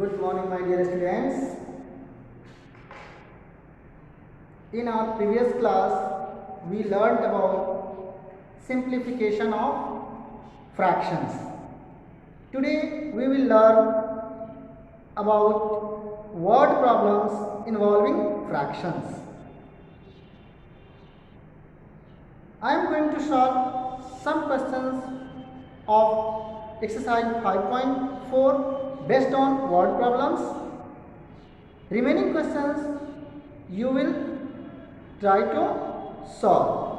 Good morning, my dear students. In our previous class, we learned about simplification of fractions. Today, we will learn about word problems involving fractions. I am going to solve some questions of exercise 5.4 based on word problems. Remaining questions you will try to solve.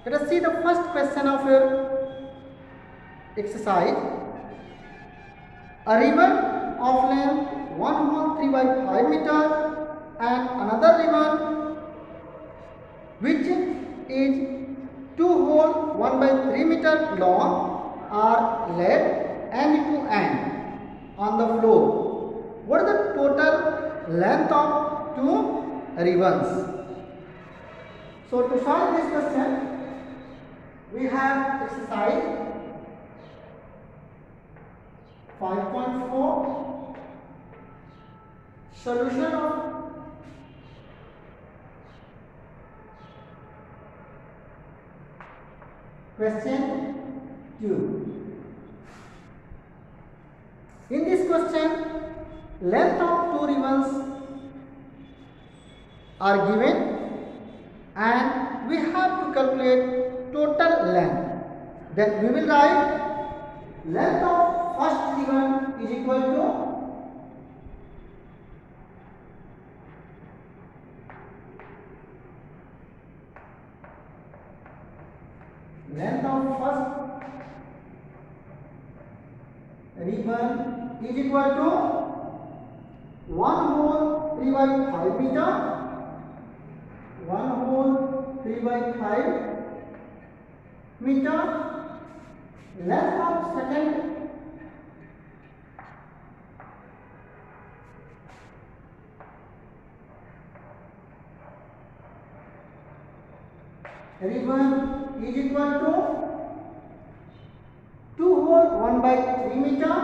Let us see the first question of your exercise. A ribbon of length 1 whole 3 by 5 meter and another ribbon which is 2 whole 1 by 3 meter long are laid end to end on the floor. What is the total length of two ribbons? So to solve this question, we have exercise 5.4 solution of question 2. In this question, length of two ribbons are given and we have to calculate total length. Then we will write length of first ribbon is equal to length of first ribbon is equal to 1 whole 3 by 5 meter, 1 whole 3 by 5 meter. Length of second ribbon is equal to 2 whole 1 by 3 meter,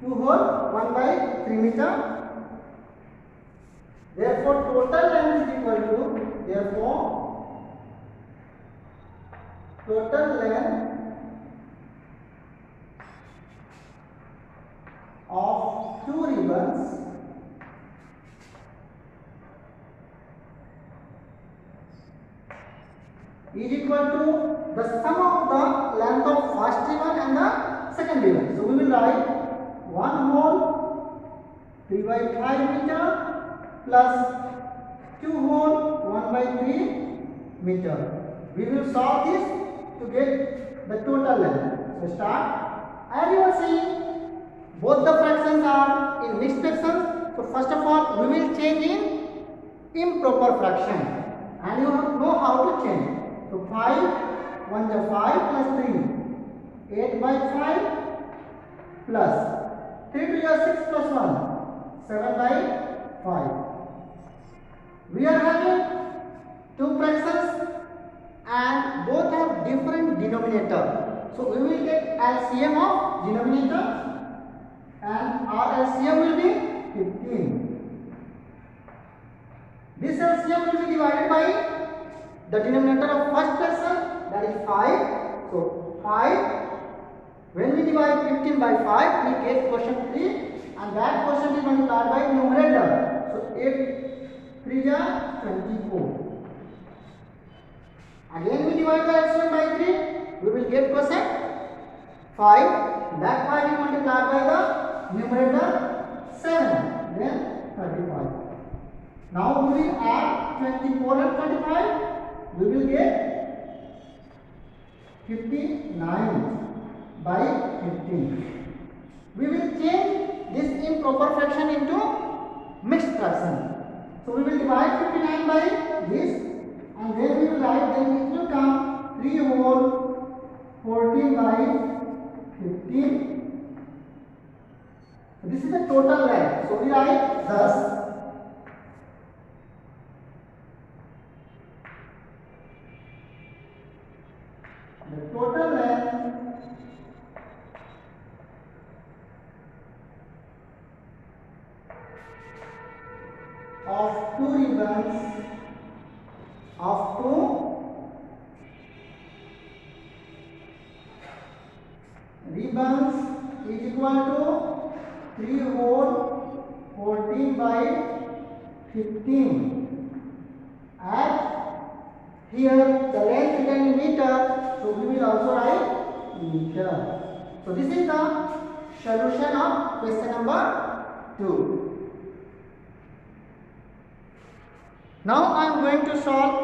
2 whole 1 by 3 meter. Therefore, total length is equal to total length of two ribbons is equal to the sum of the length of first ribbon and the second ribbon. So we will write 1 whole 3 by 5 meter plus 2 whole 1 by 3 meter. We will solve this to get the total length. So start. As you are seeing, both the fractions are in mixed fractions. So first of all, we will change in improper fraction, and you know how to change. So 5 1 is 5 plus 3, 8 by 5 plus 3 to your 6 plus 1, 7 by 5. We are having two fractions and both have different denominator. So we will get LCM of denominator and our LCM will be 15. This LCM will be divided by the denominator of first fraction, that is 5. So 5. When we divide 15 by 5, we get quotient 3 and that quotient is multiplied by numerator. So 8 3 are 24. Again we divide the LCM by 3, we will get quotient 5. That 5 is multiplied by the numerator 7, then 35. Now we will add 24 and 25, we will get 59 by 15. We will change this improper fraction into mixed fraction. So we will divide 59 by this and then we will write, then it will come 3 whole 14 by 15. So this is the total length. So we write thus the total length ones is equal to 3 whole 14 by 15. And here the length written in meter, so we will also write meter. So this is the solution of question number 2. Now I am going to solve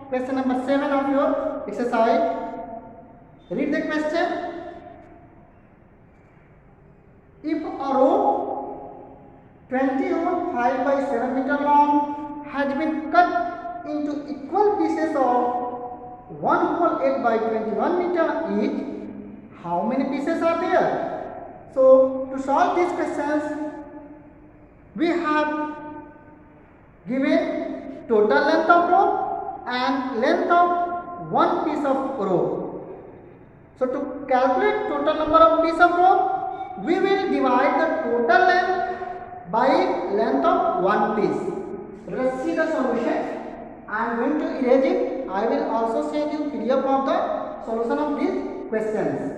question number 7 of your exercise. Read the question. If a rope 20 or 5 by 7 meter long has been cut into equal pieces of 1 whole 8 by 21 meter each, how many pieces are there? So to solve these questions, we have given total length of rope and length of one piece of rope. So to calculate total number of piece of rope, we will divide the total length by length of one piece. Let us see the solution. I am going to erase it. I will also send you PDF of the solution of these questions.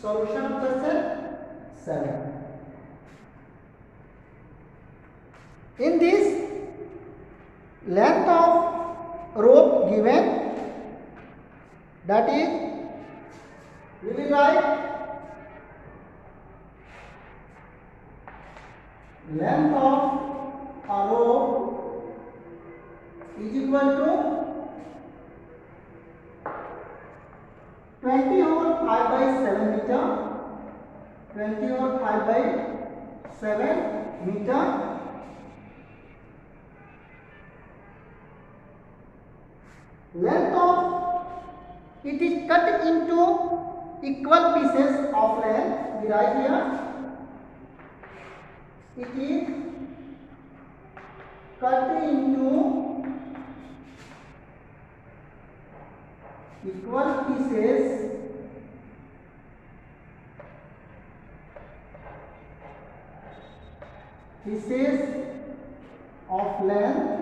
Solution of question 7. In this length of rope given, that is, we will write length of a rope is equal to 20 over 5 by 7 meter. 20 over 5 by 7 meter. Length of it is cut into equal pieces of length. We write here. It is cut into equal pieces of length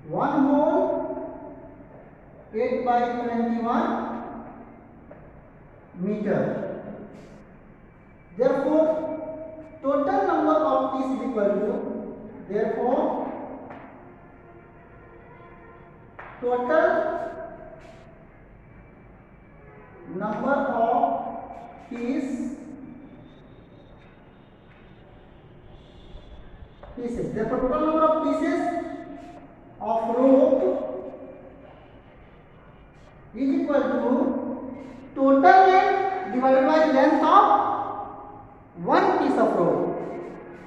1 whole 8 by 21 meter. Therefore, total number of pieces is equal to, therefore total number of pieces, therefore total number of pieces of rope is equal to total length divided by length of one piece of rope,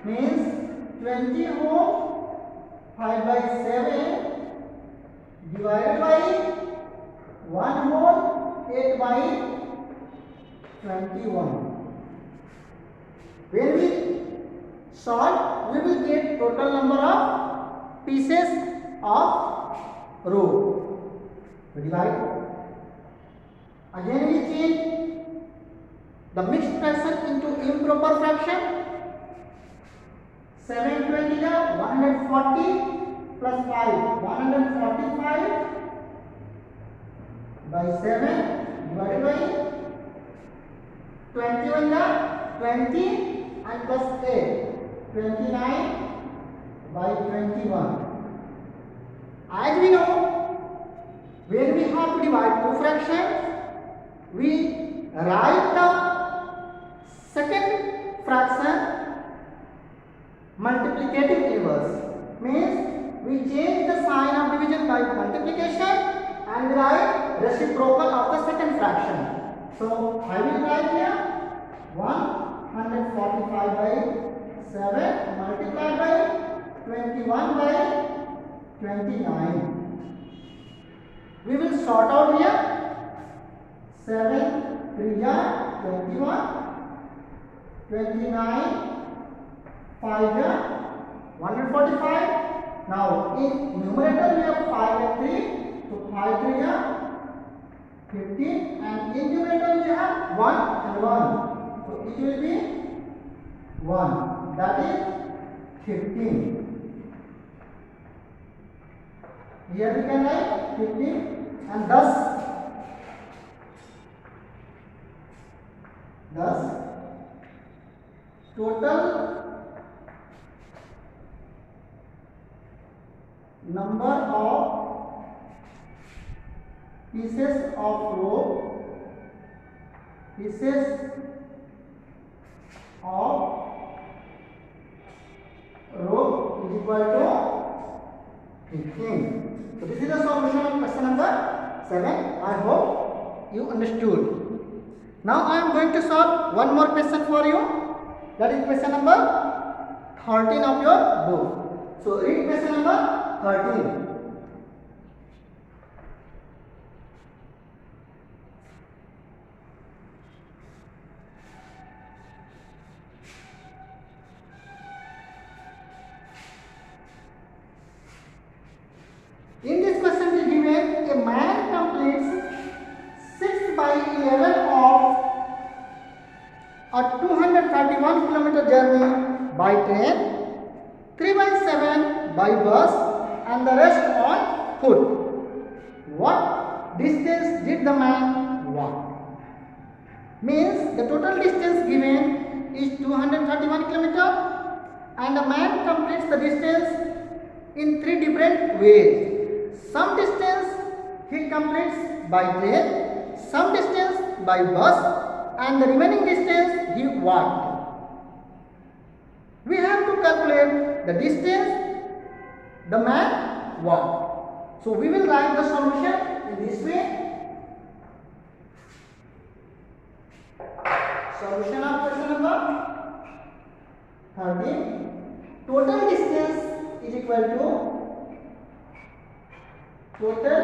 means 20 whole 5 by 7 divided by 1 whole 8 by 21. When we solve, we will get total number of pieces of rope. We divide. Again we change the mixed fraction into improper fraction. 7 20 140 plus 5 145 by 7 divided by 21 20 and plus 8 29 by 21. As we know, when we have to divide two fractions, we write the second fraction multiplicative inverse, means we change the sign of division by multiplication and write reciprocal of the second fraction. So I will write here 145 by 7 multiplied by 21 by 29. We will sort out here. 7 3 21, 29 5 145, Now in numerator we have 5 and 3, so 5 3 are 15, and in numerator we have 1 and 1, so it will be 1, that is 15. Here we can write 15, and thus total number of pieces of rope is equal to 15. So this is the solution of question number 7. I hope you understood. Now I am going to solve one more question for you. That is question number 13 of your book. So read question number 13. In this question is given a man completes 6 by 11 of a 231 kilometer journey by train, 3 by 7 by bus, and the rest on foot. What distance did the man walk? Means the total distance given is 231 kilometer, and the man completes the distance in 3 different ways. Some distance he completes by train, some distance by bus, and the remaining distance he walked. We have to calculate the distance the man walked. So we will write the solution in this way. Solution of question number 13. Total distance is equal to total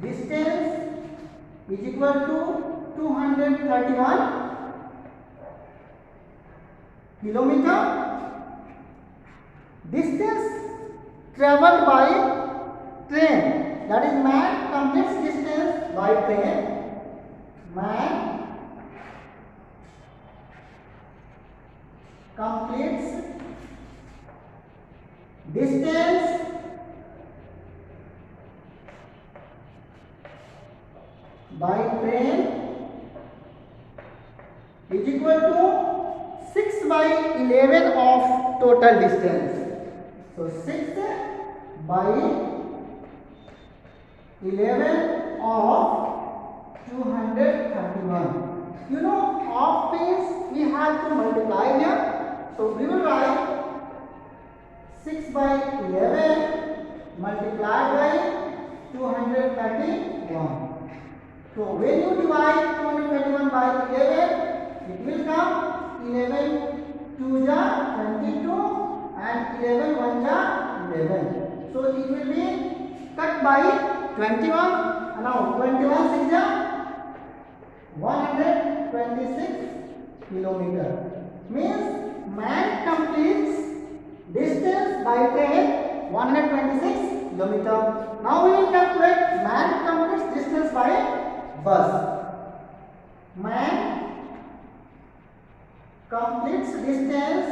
distance is equal to 231 kilometer. Distance traveled by train, that is man completes distance by train. Man completes distance by train is equal to 6 by 11 of total distance. So 6 by 11 of 231. You know, of means we have to multiply here. So we will write 6 by 11 multiplied by 231. So when you divide 231 by 11, it will come 11 2 ja 22 and 11 1 ja 11. So it will be cut by 21. And now 21 6 ja 126 kilometer. Means man completes distance by train 126 kilometer. Now we will calculate man completes distance by bus. Man completes distance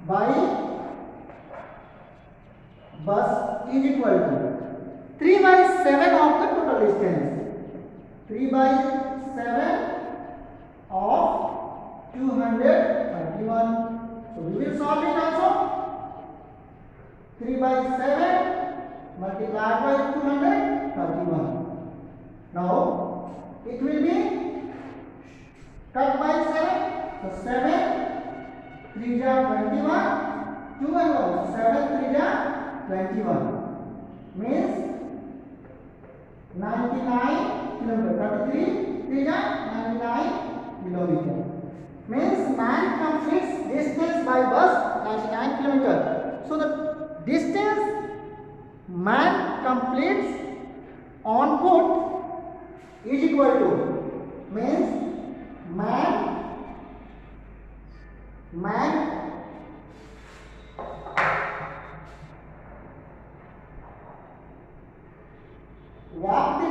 by bus is equal to 3 by 7 of the total distance. 3 by 7 of 231. So we will solve it also. 3 by 7 multiplied by 231. Now it will be cut by 7. So 7 3 ja 21. 2 and 1. 7 3 ja 21. Means 99 kilometer. 33 3 ja 99 kilometer. Means man completes distance by bus 99 kilometer. So the distance man completes on foot is equal to means man walk the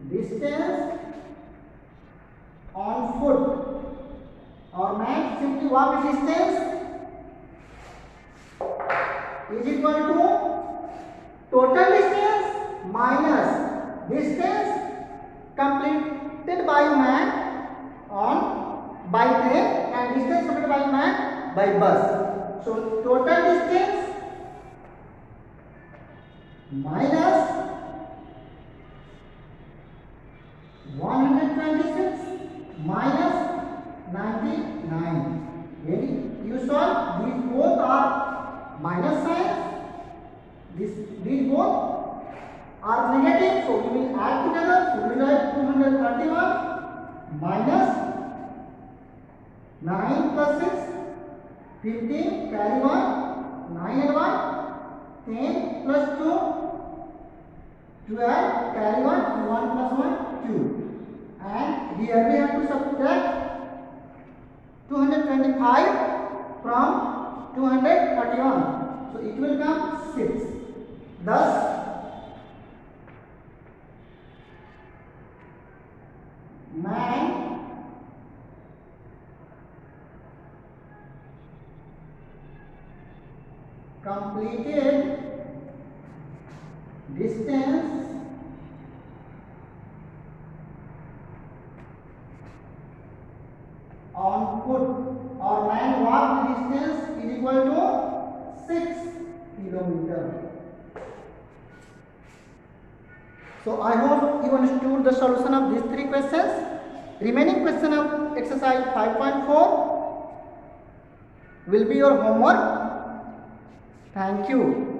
distance on foot, or man simply walk the distance is equal to total distance minus distance completed by man by train and distance completed by man by bus. So total distance minus 126 minus 99. You saw these both are minus signs. These both are negative, so we will add together. So we will write 231 minus 9 plus 6, 15, carry 1, 9 and 1, 10 plus 2, 12, carry 1, 1 plus 1, 2. And here we have to subtract 225 from 231. So it will come 6. Thus, man completed distance on foot, or man walked distance is equal to 6 kilometers. So I hope you understood the solution of these 3 questions. Remaining question of exercise 5.4 will be your homework. Thank you.